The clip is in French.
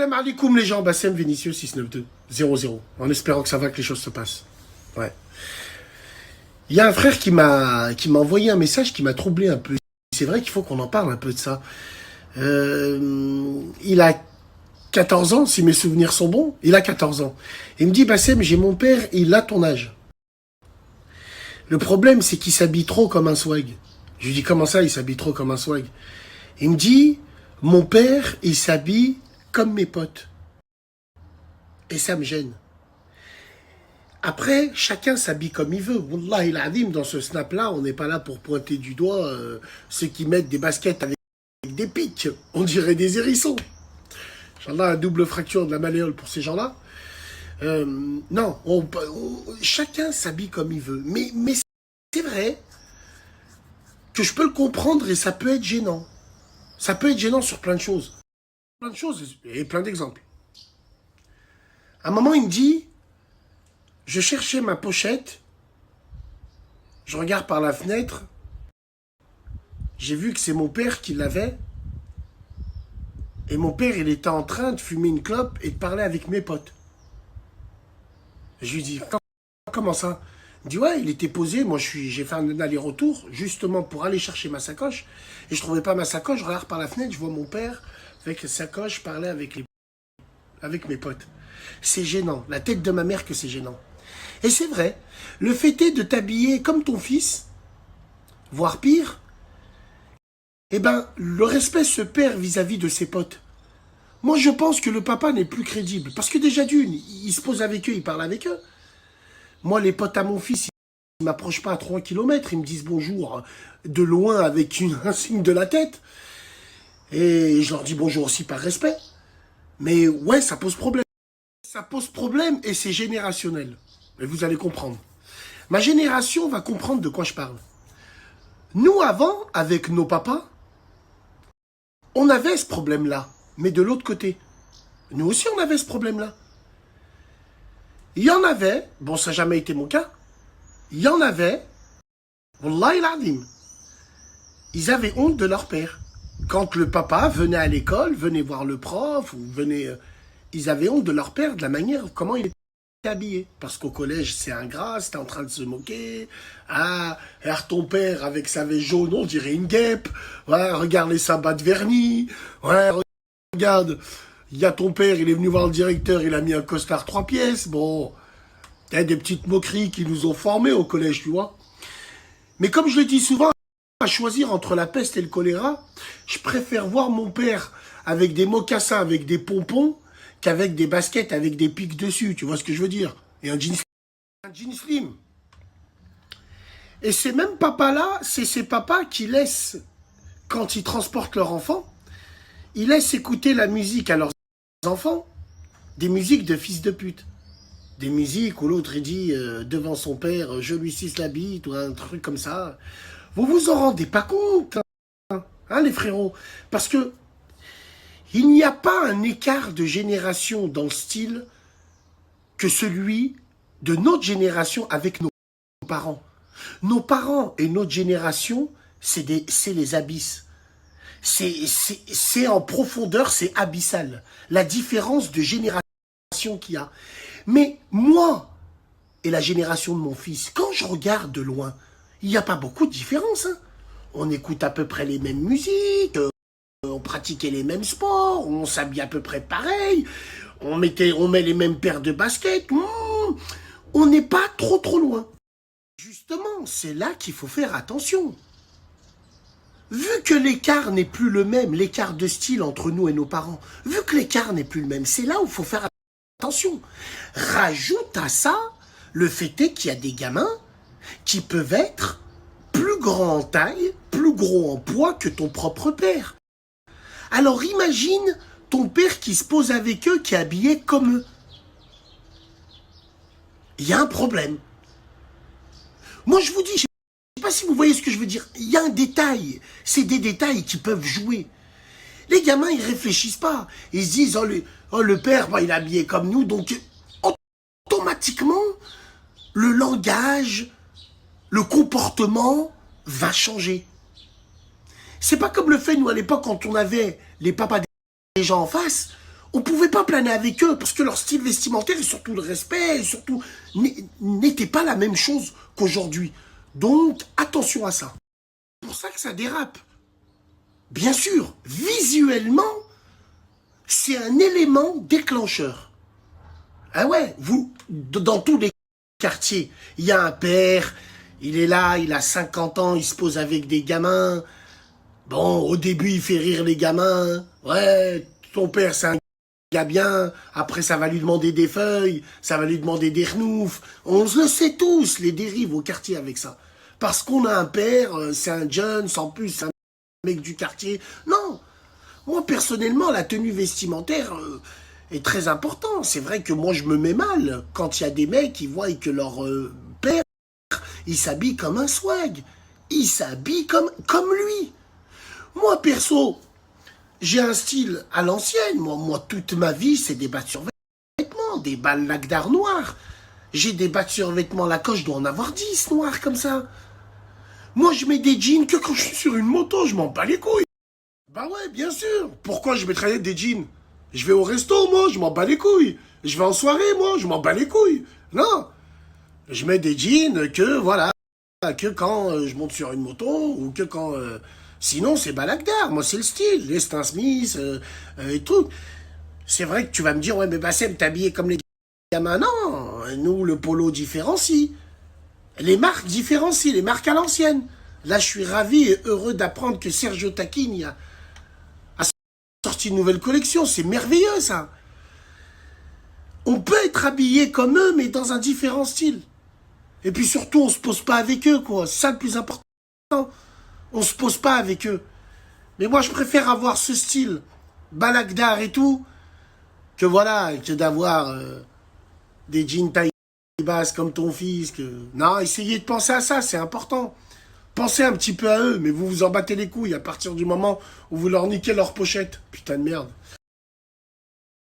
Salam alaikum les gens, Bassem Vinicius 692 00, en espérant que ça va, que les choses se passent. Ouais. Il y a un frère qui m'a envoyé un message qui m'a troublé un peu. C'est vrai qu'il faut qu'on en parle un peu de ça. Il a 14 ans, si mes souvenirs sont bons. Il a 14 ans. Il me dit, Bassem, j'ai mon père, il a ton âge. Le problème, c'est qu'il s'habille trop comme un swag. Je lui dis, comment ça, il s'habille trop comme un swag? Il me dit, mon père, il s'habille comme mes potes. Et ça me gêne. Après, chacun s'habille comme il veut. Wallah al-Azim, dans ce snap-là, on n'est pas là pour pointer du doigt ceux qui mettent des baskets avec des pics. On dirait des hérissons. Inch'Allah, double fracture de la malléole pour ces gens-là. Non, chacun s'habille comme il veut. Mais c'est vrai que je peux le comprendre et ça peut être gênant. Ça peut être gênant sur plein de choses. Plein de choses et plein d'exemples. À un moment, il me dit, je cherchais ma pochette, je regarde par la fenêtre, j'ai vu que c'est mon père qui l'avait, et mon père, il était en train de fumer une clope et de parler avec mes potes. Je lui dis, comment ça? Il dit, ouais, il était posé, moi j'ai fait un aller-retour, justement pour aller chercher ma sacoche, et je trouvais pas ma sacoche, je regarde par la fenêtre, je vois mon père avec la sacoche parler avec mes potes. C'est gênant, la tête de ma mère que c'est gênant. Et c'est vrai, le fait est de t'habiller comme ton fils, voire pire, eh ben, le respect se perd vis-à-vis de ses potes. Moi, je pense que le papa n'est plus crédible. Parce que déjà d'une, il se pose avec eux, il parle avec eux. Moi, les potes à mon fils, ils ne m'approchent pas à 3 km, ils me disent bonjour de loin avec un signe de la tête. Et je leur dis bonjour aussi par respect. Mais ouais, ça pose problème. Ça pose problème et c'est générationnel. Et vous allez comprendre. Ma génération va comprendre de quoi je parle. Nous, avant, avec nos papas, on avait ce problème-là. Mais de l'autre côté. Nous aussi, on avait ce problème-là. Il y en avait, bon, ça n'a jamais été mon cas, il y en avait, Wallah al-Azim, ils avaient honte de leur père. Quand le papa venait à l'école, venait voir le prof, ou venait, ils avaient honte de leur père, de la manière comment il était habillé. Parce qu'au collège, c'est ingrat, c'était en train de se moquer. Ah, regarde ton père avec sa veste jaune, on dirait une guêpe. Ouais, regarde les sabbats de vernis. Ouais, regarde, il y a ton père, il est venu voir le directeur, il a mis un costard 3 pièces. Bon, il y a des petites moqueries qui nous ont formés au collège, tu vois. Mais comme je le dis souvent, à choisir entre la peste et le choléra, je préfère voir mon père avec des mocassins, avec des pompons, qu'avec des baskets avec des pics dessus, tu vois ce que je veux dire? Et un jean slim. Et ces mêmes papas-là, c'est ces papas qui laissent, quand ils transportent leur enfant, ils laissent écouter la musique à leurs enfants, des musiques de fils de pute. Des musiques où l'autre il dit devant son père, je lui cisse la bite, ou un truc comme ça. Vous vous en rendez pas compte, hein, les frérots? Parce que il n'y a pas un écart de génération dans le style que celui de notre génération avec nos parents. Nos parents et notre génération, c'est les abysses. C'est en profondeur, c'est abyssal. La différence de génération qu'il y a. Mais moi et la génération de mon fils, quand je regarde de loin, il n'y a pas beaucoup de différence. Hein. On écoute à peu près les mêmes musiques, on pratiquait les mêmes sports, on s'habille à peu près pareil, on met les mêmes paires de baskets. On n'est pas trop loin. Justement, c'est là qu'il faut faire attention. Vu que l'écart n'est plus le même, l'écart de style entre nous et nos parents, vu que l'écart n'est plus le même, c'est là où il faut faire attention. Rajoute à ça le fait est qu'il y a des gamins qui peuvent être plus grands en taille, plus gros en poids que ton propre père. Alors imagine ton père qui se pose avec eux, qui est habillé comme eux. Il y a un problème. Moi je vous dis, je ne sais pas si vous voyez ce que je veux dire. Il y a un détail. C'est des détails qui peuvent jouer. Les gamins, ils réfléchissent pas. Ils se disent, le père, bah, il est habillé comme nous. Donc, automatiquement, le langage, le comportement va changer. C'est pas comme le fait, nous, à l'époque, quand on avait les papas des gens en face, On pouvait pas planer avec eux parce que leur style vestimentaire et surtout le respect, et surtout, n'était pas la même chose qu'aujourd'hui. Donc, attention à ça. C'est pour ça que ça dérape. Bien sûr, visuellement, c'est un élément déclencheur. Ah ouais, dans tous les quartiers, il y a un père, il est là, il a 50 ans, il se pose avec des gamins. Bon, au début, il fait rire les gamins. Ouais, ton père, c'est un gars bien. Après, ça va lui demander des feuilles, ça va lui demander des renoufs. On le sait tous, les dérives au quartier avec ça. Parce qu'on a un père, c'est un jeune, sans plus, c'est un mec du quartier. Non, moi, personnellement, la tenue vestimentaire est très importante. C'est vrai que moi, je me mets mal quand il y a des mecs qui voient que leur père, il s'habille comme un swag. Il s'habille comme lui. Moi, perso, j'ai un style à l'ancienne. Moi, toute ma vie, c'est des bas de survêtements, des balles d'art noirs. J'ai des bas de survêtements Lacoste, je dois en avoir 10 noirs comme ça. Moi, je mets des jeans que quand je suis sur une moto, je m'en bats les couilles. Bah ouais, bien sûr. Pourquoi je mettrais des jeans? Je vais au resto, moi, je m'en bats les couilles. Je vais en soirée, moi, je m'en bats les couilles. Non. Je mets des jeans que, voilà, que quand je monte sur une moto ou que quand... sinon, c'est balagdar. Moi, c'est le style. Les Stan Smith et tout. C'est vrai que tu vas me dire, ouais, mais Bassem, t'es habillé comme les gamins. Non, nous, le polo différencie. Les marques différencient, les marques à l'ancienne. Là, je suis ravi et heureux d'apprendre que Sergio Tacchini a sorti une nouvelle collection. C'est merveilleux, ça. On peut être habillé comme eux, mais dans un différent style. Et puis surtout, on se pose pas avec eux, quoi. C'est ça le plus important. On se pose pas avec eux. Mais moi, je préfère avoir ce style, balagdar et tout, que voilà, que d'avoir des jeans taille basse comme ton fils. Non, essayez de penser à ça, c'est important. Pensez un petit peu à eux, mais vous vous en battez les couilles à partir du moment où vous leur niquez leur pochette. Putain de merde.